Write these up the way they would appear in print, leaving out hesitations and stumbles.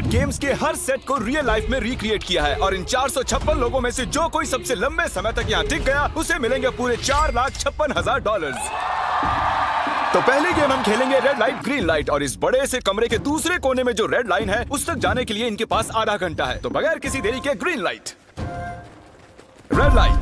Squid games के हर set को real life में रिक्रिएट किया है और इन 456 लोगों में से जो कोई सबसे लंबे समय तक यहाँ टिक गया उसे मिलेंगे पूरे $4,56,000। तो पहली गेम हम खेलेंगे रेड लाइट ग्रीन लाइट और इस बड़े से कमरे के दूसरे कोने में जो रेड लाइन है उस तक जाने के लिए इनके पास आधा घंटा है। तो बगैर किसी देरी के ग्रीन लाइट, रेड लाइट।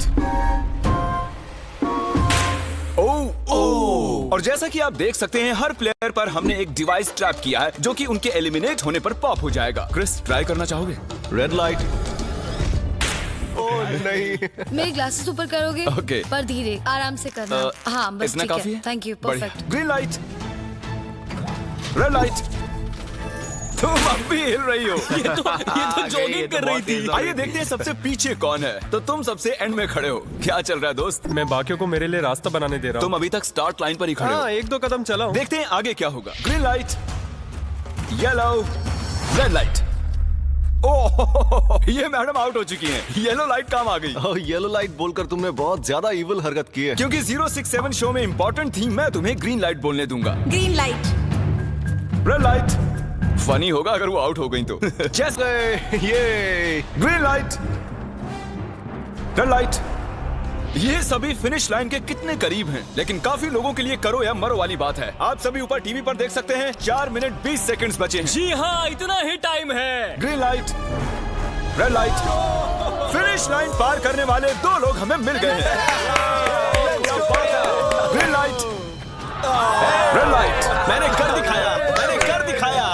और जैसा कि आप देख सकते हैं हर प्लेयर पर हमने एक डिवाइस ट्रैप किया है जो कि उनके एलिमिनेट होने पर पॉप हो जाएगा। क्रिस, ट्राई करना चाहोगे? Red light. नहीं, मेरे ग्लासेस ऊपर करोगे? ओके। पर धीरे, आराम से करना। हाँ, बस इतना ठीक काफी है। है? Thank you, perfect. Green light, red light. तुम अब भी हिल रही हो। ये तो जॉगिंग कर रही थी। आइए देखते हैं सबसे पीछे कौन है। तो तुम सबसे एंड में खड़े हो। क्या चल रहा है दोस्त? मैं बाकियों को मेरे लिए रास्ता बनाने दे रहा हूँ। तुम अभी तक स्टार्ट लाइन पर ही खड़े हो। एक दो कदम चला हूँ। देखते हैं आगे क्या होगा। Green light, yellow, red light. ओह, ये मैडम आउट हो चुकी हैं। येलो लाइट काम आ गई। येलो लाइट बोलकर तुमने बहुत ज्यादा इविल हरकत की है। क्योंकि 067 शो में इंपॉर्टेंट थी, मैं तुम्हें ग्रीन लाइट बोलने दूंगा। Green light, red light. Funny होगा अगर वो आउट हो गई तो। जैसे ये ग्रीन लाइट, रेड लाइट। ये सभी फिनिश लाइन के कितने करीब हैं, लेकिन काफी लोगों के लिए करो या मरो वाली बात है। आप सभी ऊपर टीवी पर देख सकते हैं 4 मिनट 20 सेकंड्स बचे हैं। जी हाँ, इतना ही टाइम है। Green light, red light. Finish line पार करने वाले 2 लोग हमें मिल गए हैं। Green light, red light. मैंने कर दिखाया।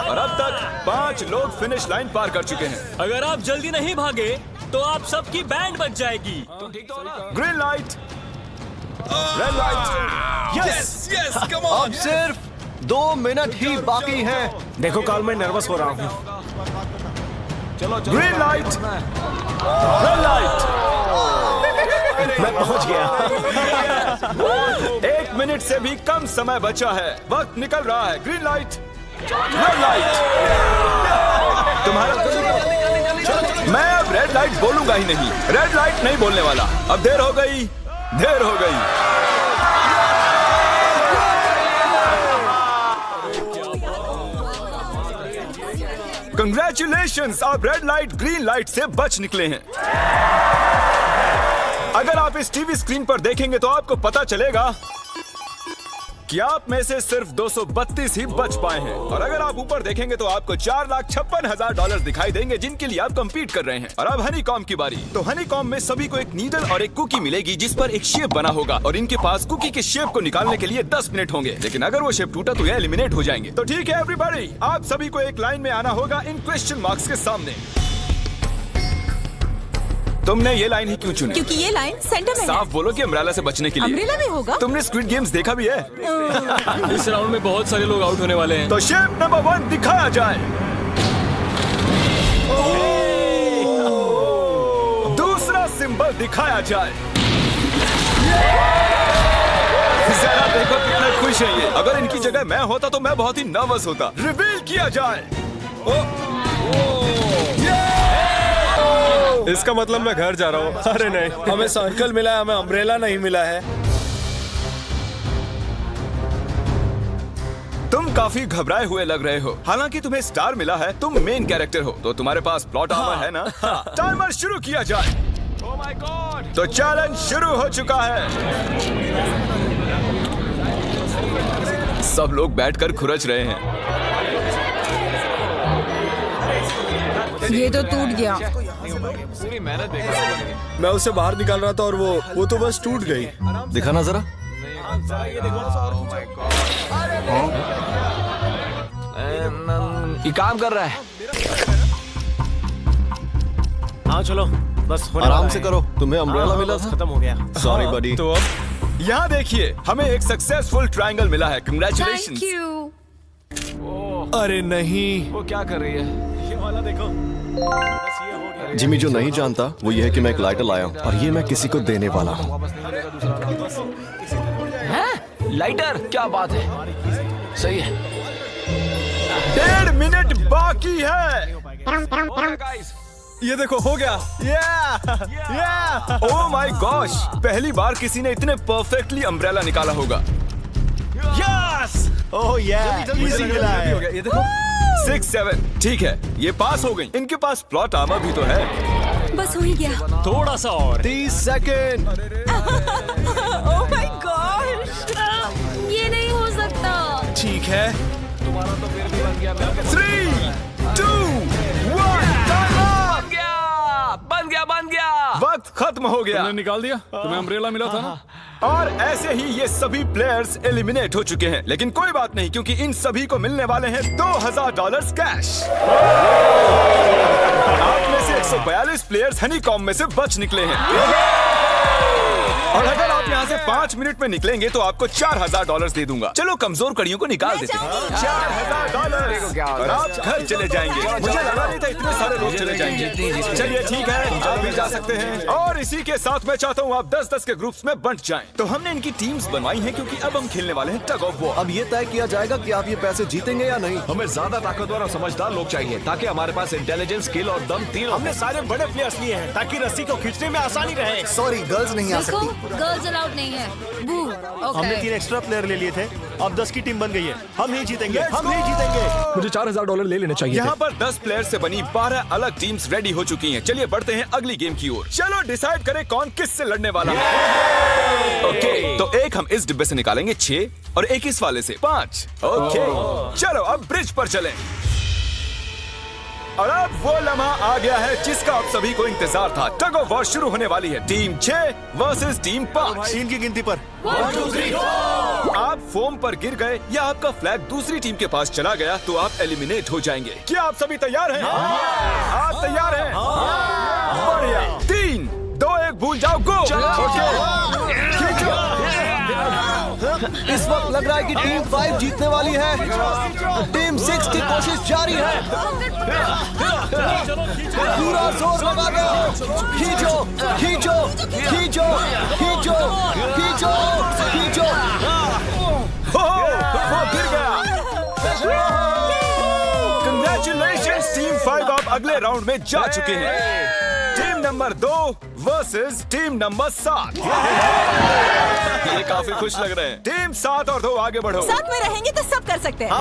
और अब तक 5 लोग फिनिश लाइन पार कर चुके हैं। अगर आप जल्दी नहीं भागे तो आप सबकी बैंड बच जाएगी। Green light, red light. Yes, अब सिर्फ 2 मिनट ही बाकी हैं। देखो काल, मैं नर्वस हो रहा हूँ। Green light, red light. मैं पहुंच गया। 1 मिनट से भी कम समय बचा है। वक्त निकल रहा है। Green light, red light. तुम्हारा मैं अब रेड लाइट बोलूंगा ही नहीं। रेड लाइट नहीं बोलने वाला। अब देर हो गई, देर हो गई। कंग्रेचुलेशंस, आप रेड लाइट ग्रीन लाइट से बच निकले हैं। अगर आप इस टीवी स्क्रीन पर देखेंगे तो आपको पता चलेगा कि आप में से सिर्फ 232 ही बच पाए हैं। और अगर आप ऊपर देखेंगे तो आपको $4,56,000 दिखाई देंगे जिनके लिए आप कंपीट कर रहे हैं। और अब हनी कॉम की बारी। तो हनी कॉम में सभी को एक नीडल और एक कुकी मिलेगी जिस पर एक शेप बना होगा और इनके पास कुकी के शेप को निकालने के लिए 10 मिनट होंगे। लेकिन अगर वो शेप टूटा तो ये एलिमिनेट हो जाएंगे। तो ठीक है एवरीबॉडी, आप सभी को एक लाइन में आना होगा इन क्वेश्चन मार्क्स के सामने। तुमने ये लाइन ही क्यों चुनी? क्योंकि ये लाइन सेंटर में है। साफ बोलो कि अम्ब्रेला से बचने के लिए। अम्ब्रेला भी होगा? तुमने स्क्विड गेम्स देखा भी है? इस राउंड में बहुत सारे लोग आउट होने वाले हैं। तो शेप नंबर 1 दिखाया जाए। दूसरा सिंबल दिखाया जाए। जरा देखो कितना खुश है ये। अगर इनकी जगह मैं होता तो मैं बहुत ही नर्वस होता। रिवील किया जाए। इसका मतलब मैं घर जा रहा हूँ। अरे नहीं, हमें सर्कल मिला है, हमें अम्ब्रेला नहीं मिला है। तुम काफी घबराए हुए लग रहे हो। हालांकि तुम्हें स्टार मिला है, तुम मेन कैरेक्टर हो, तो तुम्हारे पास प्लॉट आर्मर है ना? टाइमर शुरू किया जाए। Oh my God! तो चैलेंज शुरू हो चुका है। सब लोग बैठकर खुरच रहे हैं। ये तो टूट गया। मैं उसे बाहर निकाल रहा था और वो तो बस टूट गई। दिखाना जरा। ये काम कर रहा है। हाँ चलो, बस होने आराम वाला से है। करो। तुम्हें अम्ब्रेला मिला था? खत्म हो गया। सॉरी बडी। तो अब यहाँ देखिए, हमें एक सक्सेसफुल ट्रायंगल मिला है। Thank congratulations. यू। अरे नहीं, वो क्या कर रही है? ये वाला देखो। बस ये हो गया। जिमी जो नहीं जानता वो ये है कि मैं एक लाइटर लाया हूँ और ये मैं किसी को देने वाला हूँ। लाइटर? क्या बात है, सही है। 1.5 मिनट बाकी है। ये देखो, हो गया। Oh my gosh! पहली बार किसी ने इतने परफेक्टली अम्ब्रेला निकाला होगा। यस! ओह यार, इजी मिला है। हो गया, ये देखो। 6, 7 ठीक है, ये पास हो गई। इनके पास प्लॉट आर्मर भी तो है। बस हो ही गया। थोड़ा सा और। 30 सेकंड। ओह माय गॉड, ये नहीं हो सकता। ठीक है। 3, 2, 1 बन गया। वक्त खत्म हो गया। निकाल दिया। तुम्हें अम्ब्रेला मिला था ना? और ऐसे ही ये सभी प्लेयर्स एलिमिनेट हो चुके हैं। लेकिन कोई बात नहीं, क्योंकि इन सभी को मिलने वाले हैं $2000 कैश। आप में से 142 प्लेयर्स हनीकॉम्ब में से बच निकले हैं। और अगर आप यहाँ से 5 मिनट में निकलेंगे तो आपको $4000 दे दूंगा। चलो कमजोर कड़ियों को निकाल देते हैं। $4000 और आप घर चले जाएंगे। मुझे लगा नहीं था इतने सारे लोग चले जाएंगे। चलिए ठीक है, आप भी जा सकते हैं। और इसी के साथ मैं चाहता हूँ आप 10-10 के ग्रुप्स में बंट जाएं। तो हमने इनकी टीम्स बनवाई हैं क्योंकि अब हम खेलने वाले हैं टग ऑफ वॉर। अब ये तय किया जाएगा कि आप ये पैसे जीतेंगे या नहीं। हमें ज्यादा ताकतवर और समझदार लोग चाहिए ताकि हमारे पास इंटेलिजेंस, स्किल और दम तीनों। हमने सारे बड़े प्लेयर्स लिए हैं ताकि रस्सी को खींचने में आसानी रहे। सॉरी, गर्ल्स नहीं आ देखो, सकती। गर्ल्स अलाउड नहीं है। बू। हमने 3 एक्स्ट्रा प्लेयर ले लिए थे। अब 10 की टीम बन गई है। हम ही जीतेंगे, हम ही जीतेंगे। मुझे $4000 ले लेने चाहिए। यहाँ पर 10 प्लेयर से बनी 12 अलग टीम्स रेडी हो चुकी हैं। चलिए बढ़ते हैं अगली गेम की ओर। चलो डिसाइड करें कौन किस से लड़ने वाला है। ओके, तो एक हम इस डिब्बे से निकालेंगे 6 और एक इस वाले से 5। ओके, चलो अब ब्रिज पर चलें। और अब वो लम्हा आ गया है जिसका आप सभी को इंतजार था। टग ऑफ वॉर शुरू होने वाली है। Team 6 versus team 5। 3 की गिनती पर। 1, 2, 3, 4। आप फोम पर गिर गए या आपका फ्लैग दूसरी टीम के पास चला गया तो आप एलिमिनेट हो जाएंगे। क्या आप सभी तैयार हैं? आप तैयार हैं? बढ़िया। 3, 2, 1 भूल जाओ, गो। इस वक्त लग रहा है कि टीम 5 जीतने वाली है। टीम 6 की कोशिश जारी है। पूरा जोर लगा दो। खींचो, खींचो, खींचो, खींचो, खींचो, खींचो। वो गिर गया। Congratulations, टीम 5 आप अगले राउंड में जा चुके हैं। Team number 2 versus team number 7। ये काफी खुश लग रहे हैं। टीम 7 और 2 आगे बढ़ो। साथ में रहेंगे तो सब कर सकते हैं।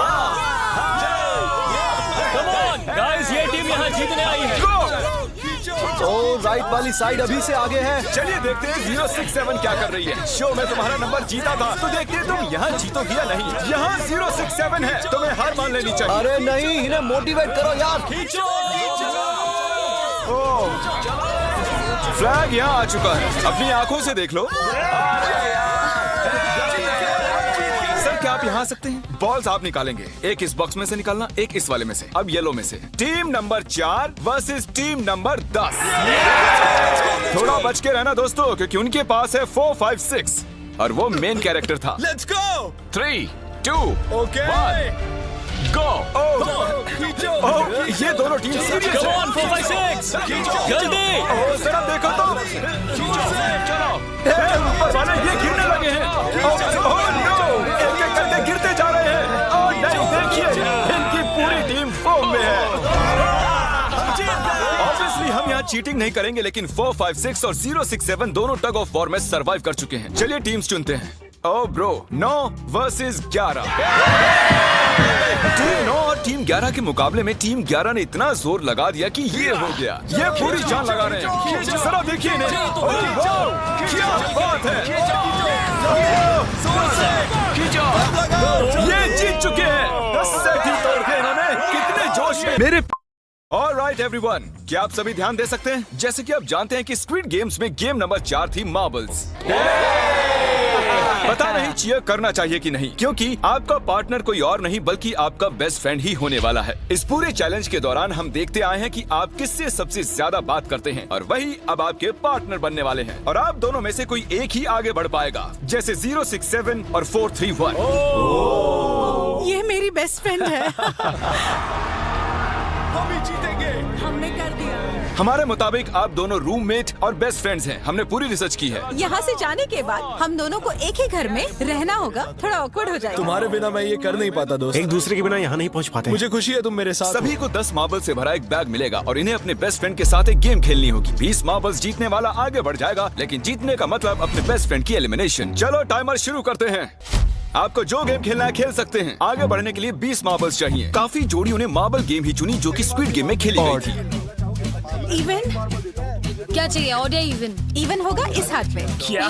कम ऑन गाइस, ये टीम यहाँ जीतने आई है। तो राइट वाली साइड अभी से आगे है। चलिए देखते हैं 067 क्या कर रही है। शो में तुम्हारा नंबर जीता था तो देखते हैं तुम यहाँ जीतोगे या नहीं। यहाँ 067 है, तुम्हें हार मान लेनी चाहिए। अरे नहीं, इन्हें मोटिवेट करो यार। फ्लैग यहाँ आ चुका है, अपनी आंखों से देख लो। सर क्या आप यहाँ आ सकते हैं? बॉल्स आप निकालेंगे, एक इस बॉक्स में से निकालना, एक इस वाले में से। अब येलो में से। Team number 4 versus team number 10। थोड़ा बच के रहना दोस्तों, क्योंकि उनके पास है 4, 5, 6 और वो मेन कैरेक्टर था। Let's go. 3, 2, ओके, 1 गो। ये दोनों टीम सीरियस कम है। ऑन 4, 5, 6 जल्दी। जरा देखो तो। चलो ऊपर वाले ये गिरने लगे हैं। एक एक करके गिरते जा रहे हैं। और नहीं, देखिए इनकी पूरी टीम फॉर्म में है। ऑब्वियसली हम यहाँ चीटिंग नहीं करेंगे, लेकिन 4, 5, 6 और 067 दोनों टग ऑफ वॉर में सरवाइव कर चुके हैं। चलिए टीम्स चुनते हैं। ओ ब्रो, 9 वर्सेस 11। टीम 9 और टीम 11 के मुकाबले में टीम 11 ने इतना जोर लगा दिया कि ये हो गया। ये पूरी जान लगा रहे हैं। जरा देखिए इन्हें। क्या बात है। ये जीत चुके हैं। 10 सेट ही तोड़ के इन्होंने। कितने जोश में मेरे। ऑलराइट एवरीवन, क्या आप सभी ध्यान दे सकते हैं? जैसे कि आप जानते हैं कि स्क्विड गेम्स में गेम नंबर 4 थी मार्बल्स। पता नहीं चीयर करना चाहिए कि नहीं, क्योंकि आपका पार्टनर कोई और नहीं बल्कि आपका बेस्ट फ्रेंड ही होने वाला है। इस पूरे चैलेंज के दौरान हम देखते आए हैं कि आप किससे सबसे ज्यादा बात करते हैं, और वही अब आपके पार्टनर बनने वाले हैं। और आप दोनों में से कोई एक ही आगे बढ़ पाएगा, जैसे 067 और 431। ये मेरी बेस्ट फ्रेंड है। हम ही जीतेंगे। हमने कर दिया। हमारे मुताबिक आप दोनों रूममेट और बेस्ट फ्रेंड्स हैं। हमने पूरी रिसर्च की है। यहाँ से जाने के बाद हम दोनों को एक ही घर में रहना होगा। थोड़ा ऑकवर्ड हो जाएगा। तुम्हारे बिना मैं ये कर नहीं पाता दोस्त। एक दूसरे के बिना यहाँ नहीं पहुँच पाते। मुझे खुशी है तुम मेरे साथ। सभी को 10 मार्बल से भरा एक बैग मिलेगा और इन्हें अपने बेस्ट फ्रेंड के साथ एक गेम खेलनी होगी। 20 मार्बल्स जीतने वाला आगे बढ़ जाएगा, लेकिन जीतने का मतलब अपने बेस्ट फ्रेंड की एलिमिनेशन। चलो टाइमर शुरू करते हैं। आपको जो गेम खेलना है खेल सकते हैं। आगे बढ़ने के लिए 20 मार्बल्स चाहिए। काफी जोड़ियों ने मार्बल गेम ही चुनी जो कि स्क्विड गेम में खेली गई थी। इवन क्या चाहिए? ऑड या इवन? इवन होगा इस हाथ में। क्या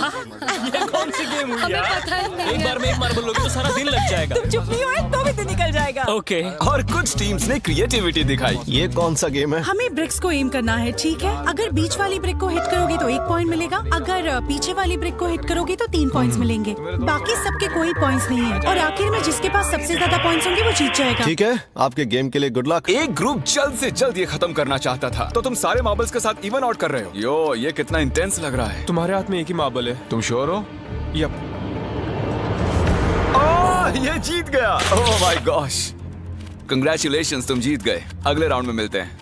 ये कौन सी गेम हुई हमें यार? पता ही नहीं एक है। बार में एक मार्बल लोगे तो सारा दिन लग जाएगा। तुम चुप नहीं हुए तो भी दिन निकल जाएगा। ओके और कुछ टीम्स ने क्रिएटिविटी दिखाई। ये कौन सा गेम है? हमें ब्रिक्स को एम करना है, ठीक है? अगर बीच वाली ब्रिक को हिट करोगे तो 1 पॉइंट मिलेगा। अगर पीछे वाली ब्रिक को हिट करोगे तो 3 पॉइंट्स मिलेंगे। बाकी सबके कोई पॉइंट्स नहीं है और आखिर में जिसके पास सबसे ज्यादा पॉइंट्स होंगे वो जीत जाएगा। ठीक है, आपके गेम के लिए गुड लक। एक ग्रुप जल्द से जल्द ये खत्म करना चाहता था, तो तुम सारे मार्बल्स के साथ इवन आउट कर रहे हो। यो, ये कितना इंटेंस लग रहा है। तुम्हारे हाथ में एक ही मार्बल है। तुम श्योर हो? यप। ये जीत गया। ओह माय गॉश, कंग्रेचुलेशंस, तुम जीत गए। अगले राउंड में मिलते हैं।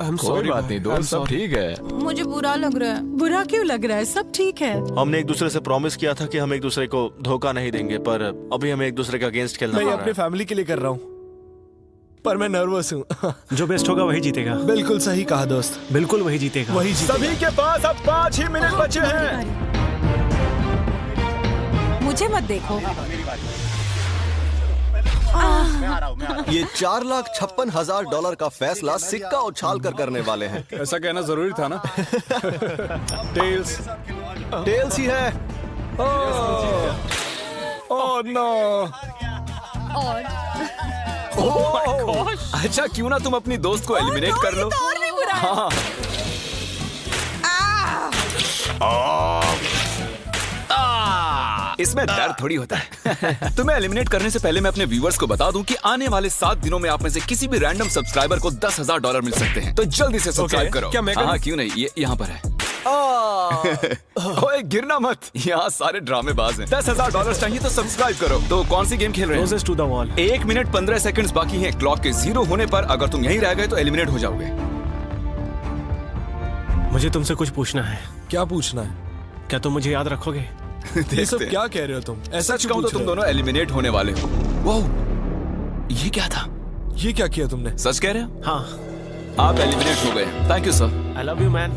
कोई बात नहीं दोस्त, सब ठीक है। मुझे बुरा लग रहा है। बुरा क्यों लग रहा है? सब ठीक है। हमने एक दूसरे से प्रॉमिस किया था कि हम एक दूसरे को धोखा नहीं देंगे, पर अभी हमें एक दूसरे के अगेंस्ट खेलना मैं पड़ ये रहा अपनी है। फैमिली के लिए कर रहा हूँ, पर मैं नर्वस हूँ। जो बेस्ट होगा वही जीतेगा। बिल्कुल सही कहा दोस्त, बिल्कुल वही जीतेगा। वही जीतेगा। सभी के पास अब 5 ही मिनट बचे हैं। मुझे मत देखो। ये $4,56,000 का फैसला सिक्का उछाल कर करने वाले हैं। ऐसा कहना जरूरी था ना। टेल्स। टेल्स ही है। Oh no. और अच्छा, क्यों ना तुम अपनी दोस्त को एलिमिनेट कर लो। तो और भी बुरा है। हाँ। इसमें दर्द थोड़ी होता है। तुम्हें एलिमिनेट करने से पहले मैं अपने व्यूअर्स को बता दूं कि आने वाले 7 दिनों में आप में से किसी भी रैंडम सब्सक्राइबर को $10,000 मिल सकते हैं। तो जल्दी से सब्सक्राइब करो। क्या मैं करूं? हाँ, क्यों नहीं, ये यहाँ पर है। ओए, गिरना मत, यहाँ सारे ड्रामेबाज हैं। $10,000 चाहिए तो सब्सक्राइब करो। तो कौन सी गेम खेल रहे हैं? Closest to the wall। 1 minute 15 seconds बाकी हैं। क्लॉक के 0 होने पर अगर तुम यहीं रह गए तो एलिमिनेट हो जाओगे। मुझे तुमसे कुछ पूछना है। क्या पूछना है? क्या तुम मुझे याद रखोगे? ये सब देखते हैं। क्या कह रहे हो तुम? ऐसा सच क्यों कहूं तो पूछ तुम रहे हो? दोनों एलिमिनेट होने वाले हो। वाह, ये क्या था? ये क्या किया तुमने? सच कह रहे हो? हाँ। आप एलिमिनेट हो गए। Thank you sir. I love you man.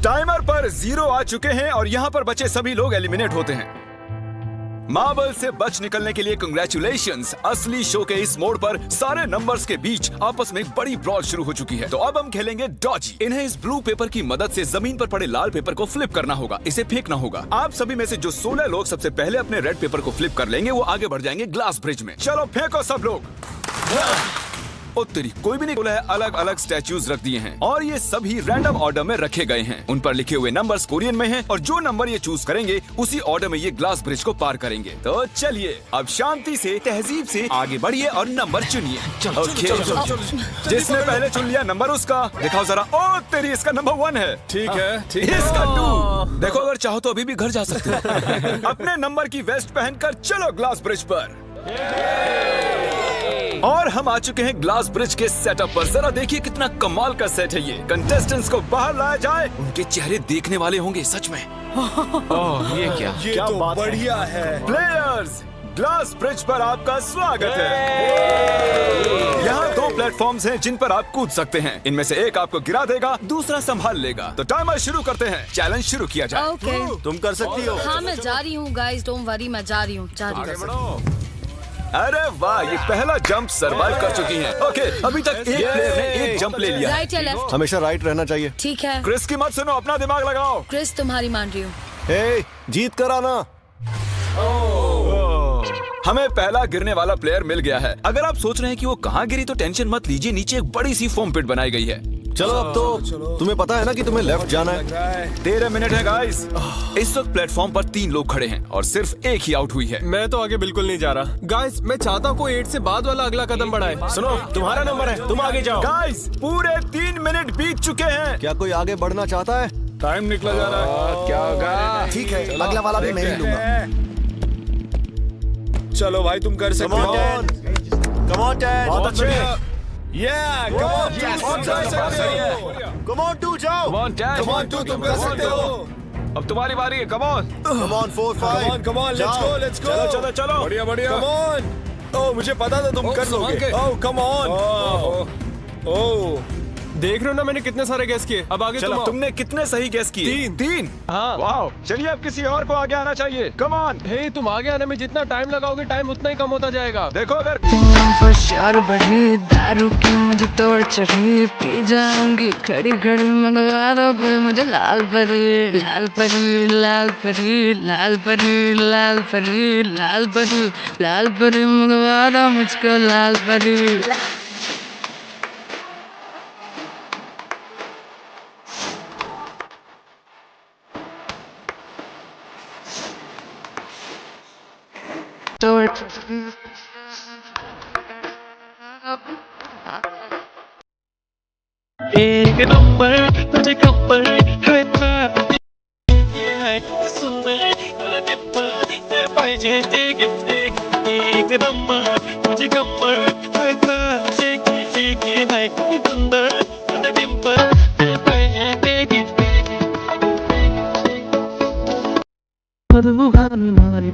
Timer पर 0 आ चुके हैं और यहाँ पर बचे सभी लोग एलिमिनेट होते हैं। मार्बल से बच निकलने के लिए कंग्रेचुलेशंस। असली शो के इस मोड़ पर सारे नंबर्स के बीच आपस में एक बड़ी ब्रॉल शुरू हो चुकी है। तो अब हम खेलेंगे डॉजी। इन्हें इस ब्लू पेपर की मदद से जमीन पर पड़े लाल पेपर को फ्लिप करना होगा। इसे फेंकना होगा। आप सभी में से जो 16 लोग सबसे पहले अपने रेड पेपर को फ्लिप कर लेंगे वो आगे बढ़ जाएंगे ग्लास ब्रिज में। चलो फेंको सब लोग। ओ तेरी, कोई भी नहीं बोला है। अलग अलग स्टैच्यूज रख दिए हैं और ये सभी रैंडम ऑर्डर में रखे गए हैं। उन पर लिखे हुए नंबर्स कोरियन में हैं और जो नंबर ये चूज करेंगे उसी ऑर्डर में ये ग्लास ब्रिज को पार करेंगे। तो चलिए अब शांति से, तहजीब से आगे बढ़िए और नंबर चुनिए। ओके, जिसने पहले चुन लिया नंबर उसका। दिखाओ जरा। ओ तेरी, इसका नंबर 1 है। ठीक है, ठीक है। इसका 2। देखो, अगर चाहो तो अभी भी घर जा सकते हो। अपने नंबर की वेस्ट पहनकर चलो ग्लास ब्रिज पर। और हम आ चुके हैं ग्लास ब्रिज के सेटअप पर। जरा देखिए कितना कमाल का सेट है ये। कंटेस्टेंट्स को बाहर लाया जाए। उनके चेहरे देखने वाले होंगे सच में। ओह, ये क्या? ये तो बढ़िया है। प्लेयर्स, ग्लास ब्रिज पर आपका स्वागत है। यहाँ 2 प्लेटफॉर्म्स हैं जिन पर आप कूद सकते हैं। इनमें से एक आपको गिरा देगा, दूसरा संभाल लेगा। तो टाइमर शुरू करते हैं। चैलेंज शुरू किया जाए। ओके। तुम कर सकती हो। हाँ, मैं जा रही हूँ गाइस, डोंट वरी, मैं जा रही हूँ। अरे वाह, ये पहला जंप सर्वाइव कर चुकी हैं। ओके, अभी तक एक प्लेयर ने एक जंप ले लिया। राइट या लेफ्ट? हमेशा राइट रहना चाहिए। ठीक है। क्रिस की मत सुनो, अपना दिमाग लगाओ। क्रिस, तुम्हारी मान रही हूँ। हे, जीत कर आना। हमें पहला गिरने वाला प्लेयर मिल गया है। अगर आप सोच रहे हैं कि वो कहाँ गिरी तो टेंशन मत लीजिए, नीचे एक बड़ी सी फोम पिट बनाई गई है। चलो अब तो तुम्हें पता है ना कि तुम्हें लेफ्ट जाना है। 13 मिनट है गाइस। इस वक्त प्लेटफॉर्म पर 3 लोग खड़े हैं और सिर्फ एक ही आउट हुई है। मैं तो आगे बिल्कुल नहीं जा रहा। गाइस, मैं चाहता हूँ कोई 8 से बाद वाला अगला कदम बढ़ाए। सुनो, तुम्हारा नंबर है, तुम आगे जाओ। गाइस, पूरे 3 मिनट बीत चुके हैं। क्या कोई आगे बढ़ना चाहता है? टाइम निकला जा रहा है। क्या होगा? ठीक है, अगला वाला भी मैं ही लूंगा। चलो भाई, तुम कर सकते हो। Come on, Dad. बहुत अच्छे। Yeah, come on, Yes, तुम कर सकते हो। Come on, 2 जाओ। Come on, Dad. Come on, तुम कर सकते हो। अब तुम्हारी बारी है। Come on. Come on, 4, 5. Come on, let's go, let's go. चलो चलो चलो। बढ़िया बढ़िया। Come on. Oh, मुझे पता था तुम कर संभाल लोगे। के। Oh, come on. Oh. देख रहे हो ना मैंने कितने सारे गैस किए। अब आगे चलो तुम आओ। तुमने कितने सही गेस किए? तीन। हाँ। वाह, चलिए अब किसी और को आगे आना चाहिए। Come on. हे तुम आगे आने में जितना टाइम लगाओगे टाइम उतना ही कम होता जाएगा। देखो अगर होशियार बड़ी दारू की मुझे तोड़ चढ़ी पी जाऊंगी खड़ी खड़ी मंगवा दोगे मुझे लाल परी लाल परी लाल परी लाल परी लाल परी लाल परी लाल परी मंगवा दो मुझको लाल परी। एक नंबर तुझे कपर है ना ये है सुंदर पाहिजे एक नंबर तुझे कपर है ना एक है सुंदर तुझे डिंपल पाहिजे मधुबन मारी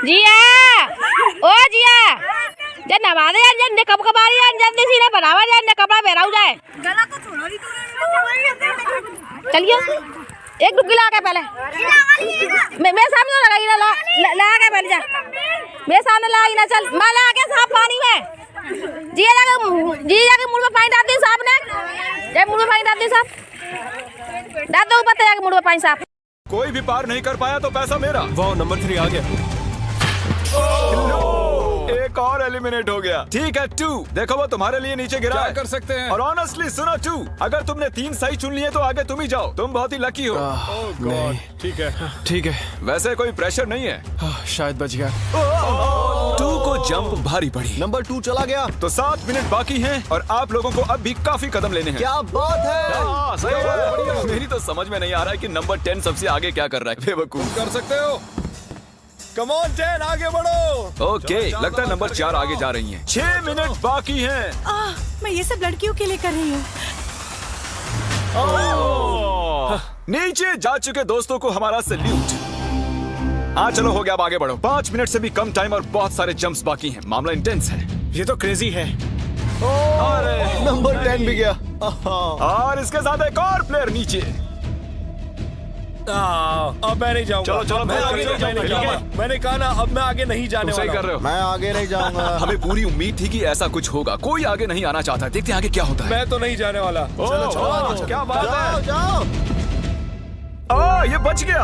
जिया ओ जिया जब नवा दे जब ने कब कबारी जल्दी सीने बनावा जाए ने कपड़ा पहराऊ जाए गला तो छोड़ा ही तो चलिए एक डुबकी लगा के पहले मैं सामने लगाई ना लगा के पहले जा मैं सामने लगाई ना चल मैं लगा के साफ पानी में जी जाके मुंह में पानी डाल दी साहब ने जब मुंह में पानी डाल दी साहब डाल दो ऊपर जाके मुंह में पानी साफ। कोई भी पार नहीं कर पाया तो पैसा मेरा। वाह नंबर 3 आ गया। एक और एलिमिनेट हो गया। ठीक है 2, देखो वो तुम्हारे लिए नीचे गिरा क्या है। कर सकते हैं? और ऑनेस्टली सुनो 2, अगर तुमने 3 सही चुन लिए तो आगे तुम ही जाओ, तुम बहुत ही लकी हो। नहीं ठीक है वैसे कोई प्रेशर नहीं है। शायद बच गया। 2 को जंप भारी पड़ी। नंबर 2 चला गया। तो 7 मिनट बाकी हैं और आप लोगों को अब भी काफी कदम लेने हैं। क्या बात है। हाँ, सही बात है। मेरी तो समझ में नहीं आ रहा है कि नंबर 10 सबसे आगे क्या कर रहा है। बेवकूफ। कर सकते हो। कम ऑन 10 आगे बढ़ो। ओके, लगता है नंबर 4 आगे जा रही हैं। 6 मिनट बाकी हैं। मैं ये सब लड़कियों के लिए कर रही हूँ। नीचे जा चुके दोस्तों को हमारा सैल्यूट। हाँ चलो हो गया, अब आगे बढ़ो। 5 मिनट से भी कम टाइम और बहुत सारे जंप्स बाकी हैं। मामला इंटेंस है। ये तो क्रेजी है। नंबर 10 भी गया। और इसके साथ एक और प्लेयर नीचे। अब मैं नहीं जाऊंगा। चलो मैं आगे नहीं जाऊंगा। मैंने कहा ना अब मैं आगे नहीं जाने सही वाला कर रहे हो। मैं आगे नहीं जाऊंगा। हमें पूरी उम्मीद थी कि ऐसा कुछ होगा। कोई आगे नहीं आना चाहता। देखते हैं आगे क्या होता है। मैं तो नहीं जाने वाला। चलो क्या बात है। जाओ। ये बच गया।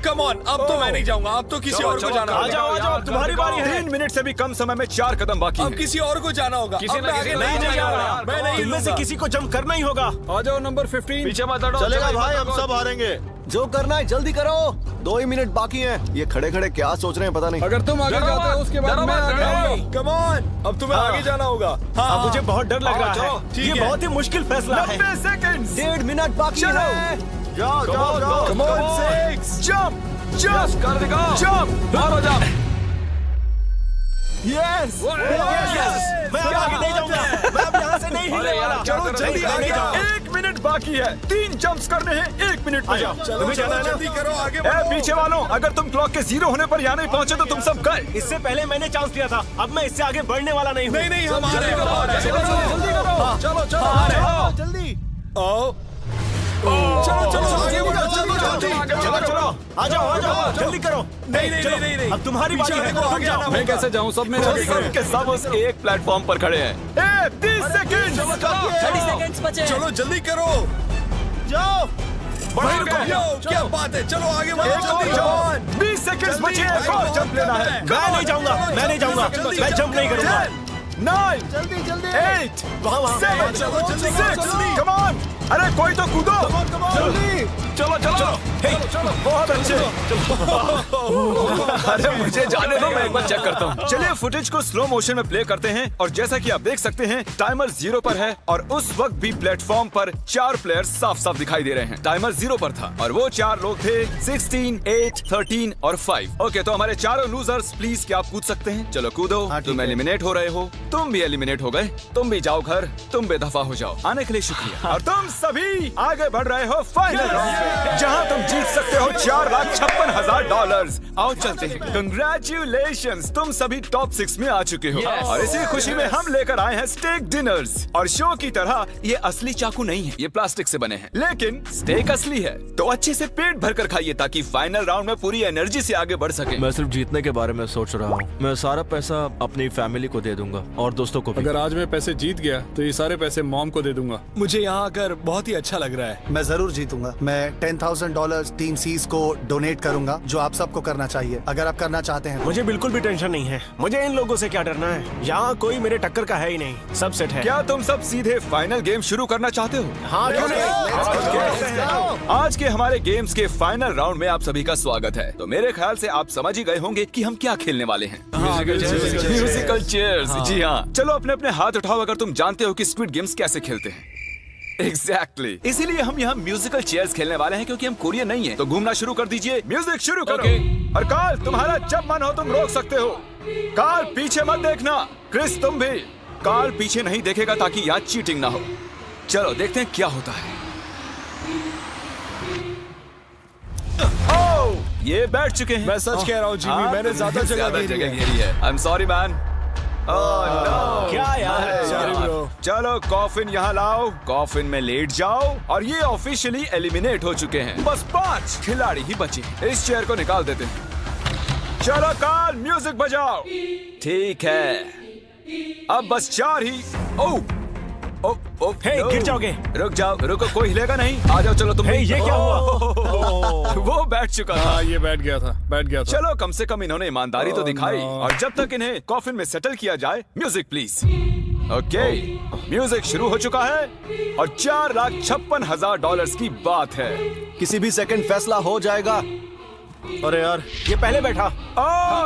कम ऑन, अब तो मैं नहीं जाऊंगा। अब तो किसी और को जाना होगा। आ जाओ, तुम्हारी बारी है। 3 मिनट से भी कम समय में 4 कदम बाकी अब हैं। किसी और को जाना होगा। अब मैं आगे नहीं जाने वाला। मैं नहीं इनमें से लूंगा। किसी को जंप करना ही होगा। आ जाओ नंबर 15। पीछे मत हटो। चलेगा भाई, हम सब हारेंगे। जो करना है जल्दी करो। 2 ही मिनट बाकी हैं। ये खड़े खड़े क्या सोच रहे हैं पता नहीं। अगर तुम आगे जाते हो उसके बाद मैं आगे आऊंगा। कम ऑन, अब तुम्हें आगे जाना होगा। अब मुझे बहुत डर लग रहा है। ठीक ये है। बहुत ही मुश्किल फैसला है। 90 सेकंड्स। 1.5 मिनट बाकी है। जाओ जाओ जाओ। Come on, 6 जंप कर दिखाओ। जंप मारो जंप। यस मैं अब आगे नहीं जाऊंगा। मैं अब यहाँ से नहीं हिलने वाला। चलो जल्दी मैं आगे नहीं जाओ। जाऊंगा। 1 मिनट बाकी है। 3 जंप्स करने हैं 1 मिनट में। चलो जल्दी करो, आगे ए बढ़ो। पीछे वालों, अगर तुम क्लॉक के 0 होने पर यहाँ नहीं पहुँचे तो तुम सब गए। इससे पहले मैंने चांस दिया था। अब मैं इससे आगे बढ़ने वाला नहीं हूँ। नहीं हम आ रहे हैं। जल्दी करो। चलो जल्दी। आओ चलो आगे बढ़ो। चलो आ जाओ जल्दी करो। नहीं अब तुम्हारी बारी है। को आगे आना मैं कैसे जाऊं? सब में सब के सब उस एक प्लेटफॉर्म पर खड़े हैं। 30 सेकंड। 30 सेकंड्स बचे। चलो जल्दी करो। जाओ। क्या बात है। चलो आगे बढ़ो। जल्दी जाओ। 20 सेकंड बचे हैं। एक और जंप लेना है। मैं नहीं जाऊंगा। मैं जंप नहीं करूंगा। 9 जल्दी 8 वहाँ 7 चलो, जल्दी 6 करो, जल्दी। कम ऑन अरे कोई तो कूदो। जल्दी चलो चलो चलो, बहुत अच्छे। अरे मुझे जाने दो, मैं एक बार चेक करता हूँ। चलिए फुटेज को स्लो मोशन में प्ले करते हैं और जैसा कि आप देख सकते हैं टाइमर 0 पर है और उस वक्त भी प्लेटफॉर्म पर 4 प्लेयर्स साफ साफ दिखाई दे रहे हैं। टाइमर 0 पर था और वो 4 लोग थे 16, 8, 13 और 5। ओके, तो हमारे चारों लूजर्स प्लीज क्या आप कूद सकते हैं? चलो कूदो। तुम एलिमिनेट हो रहे हो, तुम भी एलिमिनेट हो गए, तुम भी जाओ घर, तुम बेदफा हो जाओ। आने के लिए शुक्रिया। और तुम सभी आगे बढ़ रहे हो फाइनल राउंड में, जहां तुम जीत सकते हो $4,56,000। आओ चलते हैं। कंग्रेचुलेशंस, तुम सभी टॉप 6 में आ चुके हो। और इसी खुशी में हम लेकर आए हैं स्टेक डिनर्स। और शो की तरह ये असली चाकू नहीं है, ये प्लास्टिक से बने हैं, लेकिन स्टेक असली है। तो अच्छे से पेट भरकर खाइए ताकि फाइनल राउंड में पूरी एनर्जी से आगे बढ़ सके। मैं सिर्फ जीतने के बारे में सोच रहा हूँ। मैं सारा पैसा अपनी फैमिली को दे दूंगा और दोस्तों को भी। अगर आज मैं पैसे जीत गया तो ये सारे पैसे मॉम को दे दूंगा। मुझे यहाँ आकर बहुत ही अच्छा लग रहा है। मैं जरूर जीतूंगा। मैं $10,000 टीम सीज को डोनेट करूंगा, जो आप सबको करना चाहिए अगर आप करना चाहते हैं। मुझे बिल्कुल भी टेंशन नहीं है। मुझे इन लोगों से क्या डरना है। यहाँ कोई मेरे टक्कर का है ही नहीं, सब सेट है। क्या तुम सब सीधे फाइनल गेम शुरू करना चाहते हो? हाँ, क्यों नहीं? आज के हमारे गेम्स के फाइनल राउंड में आप सभी का स्वागत है। तो मेरे ख्याल से आप समझ ही गए होंगे कि हम क्या खेलने वाले हैं। Musical chairs. जी हाँ, चलो अपने अपने हाथ उठाओ अगर तुम जानते हो कि स्क्विड गेम्स कैसे खेलते हैं। Exactly. इसीलिए हम यहाँ म्यूजिकल चेयर्स खेलने वाले हैं क्योंकि हम कोरियन नहीं हैं। तो घूमना शुरू कर दीजिए, म्यूजिक शुरू करो। और कार्ल, तुम्हारा जब मन हो तुम रोक सकते हो। कार्ल पीछे मत देखना। क्रिस तुम भी। कार्ल पीछे नहीं देखेगा ताकि यहाँ चीटिंग ना हो। चलो देखते हैं क्या होता है। ओह, ये बैठ चुके हैं। मैं सच कह रहा हूँ जिमी, मैंने ज्यादा जगह घेरी है। I am sorry man. क्या यार? चलो कॉफिन यहाँ लाओ, कॉफिन में लेट जाओ। और ये ऑफिशियली एलिमिनेट हो चुके हैं। बस 5 खिलाड़ी ही बचे। इस चेयर को निकाल देते हैं। चलो कार्ल, म्यूजिक बजाओ। ठीक है, अब बस 4 ही। ओह हे, गिर जाओगे। रुक जाओ, रुको, कोई हिलेगा नहीं। आ जाओ, चलो तुम। हे, ये क्या हुआ? वो बैठ चुका था। हाँ, ये बैठ गया था। चलो कम से कम इन्होंने ईमानदारी तो दिखाई। और जब तक इन्हें कॉफिन में सेटल किया जाए, म्यूजिक प्लीज। ओके, म्यूजिक शुरू हो चुका है और $4,56,000 की बात है। किसी भी सेकंड फैसला हो जाएगा। अरे यार, ये पहले बैठा।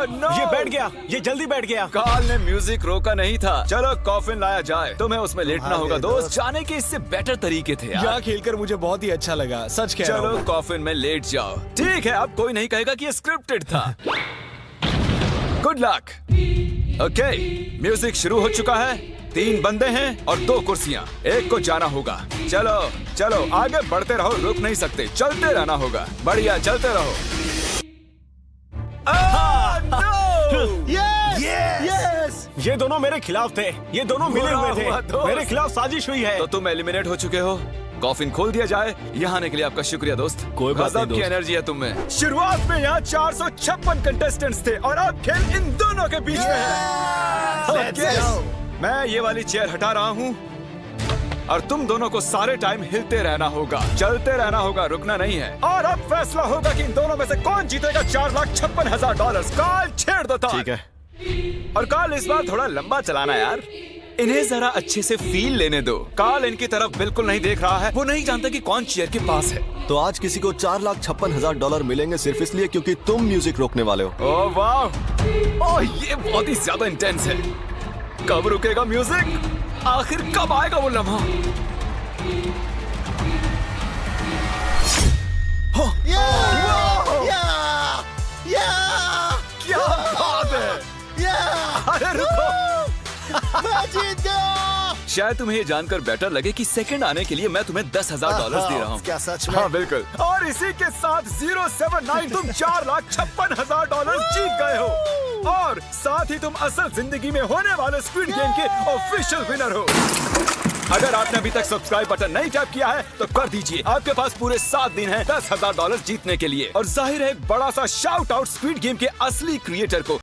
नो, ये बैठ गया, ये जल्दी बैठ गया। कार्ल ने म्यूजिक रोका नहीं था। चलो कॉफिन लाया जाए, तुम्हें उसमें लेटना होगा दोस्त। जाने के इससे बेटर तरीके थे यार। यहाँ खेलकर मुझे बहुत ही अच्छा लगा, सच कह रहा हूँ। चलो कॉफिन में लेट जाओ। ठीक है, अब कोई नहीं कहेगा कि ये स्क्रिप्टेड था। Good luck. ओके, म्यूजिक शुरू हो चुका है। 3 बंदे हैं और 2 कुर्सियां। एक को जाना होगा। चलो चलो आगे बढ़ते रहो, रुक नहीं सकते, चलते रहना होगा। बढ़िया, चलते रहो। यस! ये दोनों मेरे खिलाफ थे। ये दोनों मिले हुए थे। मेरे खिलाफ साजिश हुई है। तो तुम एलिमिनेट हो चुके हो। कॉफिन खोल दिया जाए। यहाँ आने के लिए आपका शुक्रिया दोस्त। कोई बात नहीं की एनर्जी है तुम में। शुरुआत में यहाँ 456 कंटेस्टेंट्स थे और अब खेल इन दोनों के बीच में है। मैं ये वाली चेयर हटा रहा हूँ और तुम दोनों को सारे टाइम हिलते रहना होगा, चलते रहना होगा, रुकना नहीं है। और अब फैसला होगा कि इन दोनों में से कौन जीतेगा $4,56,000। कार्ल छेड़ दो। ठीक है। और कार्ल इस बार थोड़ा लंबा चलाना यार, इन्हें जरा अच्छे से फील लेने दो। कार्ल इनकी तरफ बिल्कुल नहीं देख रहा है, वो नहीं जानता कि कौन चेयर के पास है। तो आज किसी को $4,56,000 मिलेंगे सिर्फ इसलिए क्योंकि तुम म्यूजिक रोकने वाले हो। ओह वाह, ओह ये बहुत ही ज्यादा इंटेंस है। कब रुकेगा म्यूजिक? आखिर कब आएगा वो लम्हा? क्या बात है? अरे रुको, मैं जीत गया। शायद तुम्हें ये जानकर बेटर लगे कि सेकंड आने के लिए मैं तुम्हें $10,000 दे रहा हूँ। क्या सच में? हाँ बिल्कुल। और इसी के साथ 079 तुम $4,56,000 जीत गए हो और साथ ही तुम असल जिंदगी में होने वाले स्क्विड गेम के ऑफिशियल विनर हो। अगर आपने अभी तक सब्सक्राइब बटन नहीं टैप किया है तो कर दीजिए। आपके पास पूरे 7 दिन हैं $10,000 जीतने के लिए। और जाहिर है एक बड़ा सा शाउट आउट स्क्विड गेम के असली क्रिएटर को।